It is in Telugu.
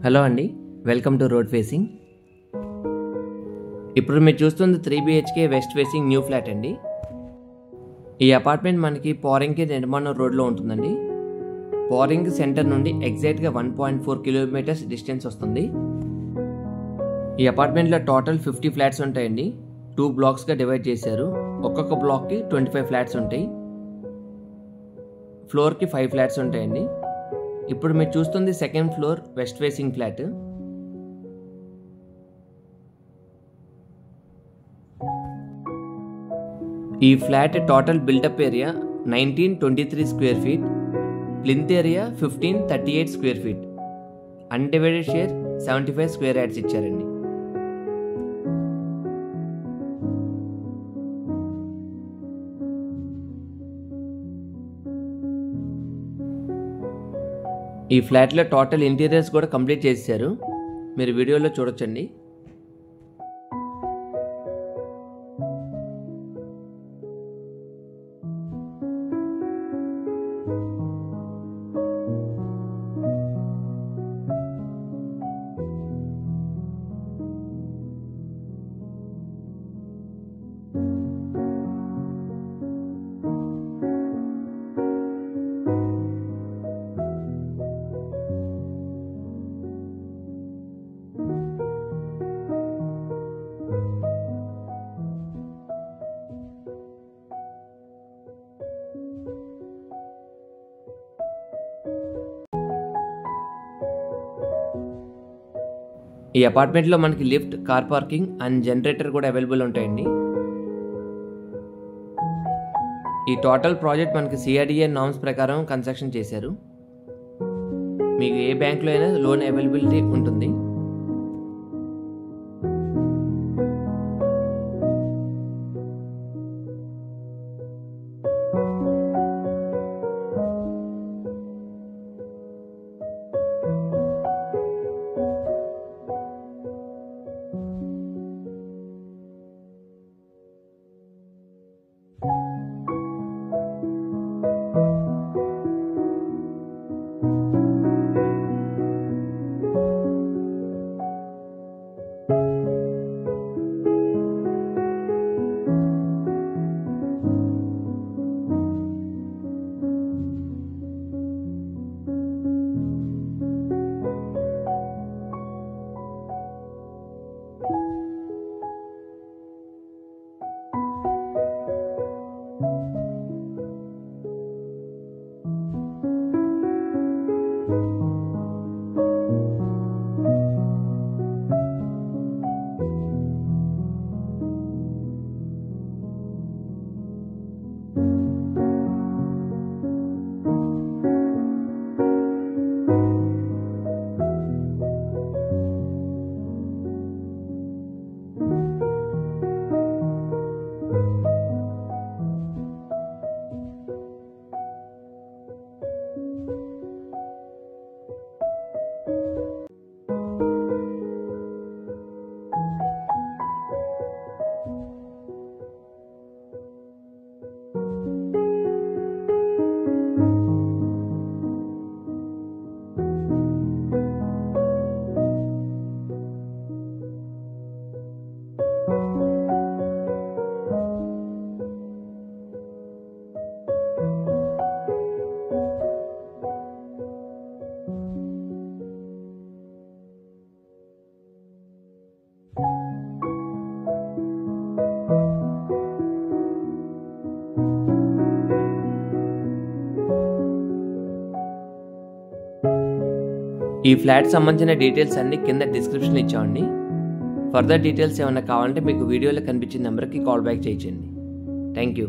హలో అండి, వెల్కమ్ టు రోడ్ ఫేసింగ్. ఇప్పుడు మీరు చూస్తుంది 3 BHK west facing new flat అండి. ఈ అపార్ట్మెంట్ మనకి పోరింగ్కి నిర్మాణం రోడ్లో ఉంటుందండి. పోరింగ్ సెంటర్ నుండి ఎగ్జాక్ట్గా 1.4 కిలోమీటర్స్ డిస్టెన్స్ వస్తుంది. ఈ అపార్ట్మెంట్లో టోటల్ 50 ఫ్లాట్స్ ఉంటాయండి. 2 బ్లాక్స్గా డివైడ్ చేశారు. ఒక్కొక్క బ్లాక్కి 25 ఫ్లాట్స్ ఉంటాయి. ఫ్లోర్కి 5 ఫ్లాట్స్ ఉంటాయండి. ఇప్పుడు మీరు చూస్తుంది second floor west facing flat. ఈ flat total built up area 1923 square feet, plinth area 1538 square feet, undivided share 75 square yards ఇచ్చారండి. ఈ ఫ్లాట్లో టోటల్ ఇంటీరియర్స్ కూడా కంప్లీట్ చేశారు. మీరు వీడియోలో చూడొచ్చండి. ఈ అపార్ట్మెంట్లో మనకి lift, car parking and generator కూడా అవైలబుల్ ఉంటాయండి. ఈ టోటల్ ప్రాజెక్ట్ మనకి CRDA నామ్స్ ప్రకారం కన్స్ట్రక్షన్ చేశారు. మీకు ఏ బ్యాంక్లో అయినా లోన్ అవైలబిలిటీ ఉంటుంది. ఈ ఫ్లాట్ సంబంధించిన డీటెయిల్స్ అన్ని కింద డిస్క్రిప్షన్ ఇచ్చామండి. ఫర్దర్ డీటెయిల్స్ ఏమైనా కావాలంటే మీకు వీడియోలో కనిపించిన నెంబర్కి కాల్ బ్యాక్ చేయించండి. Thank you.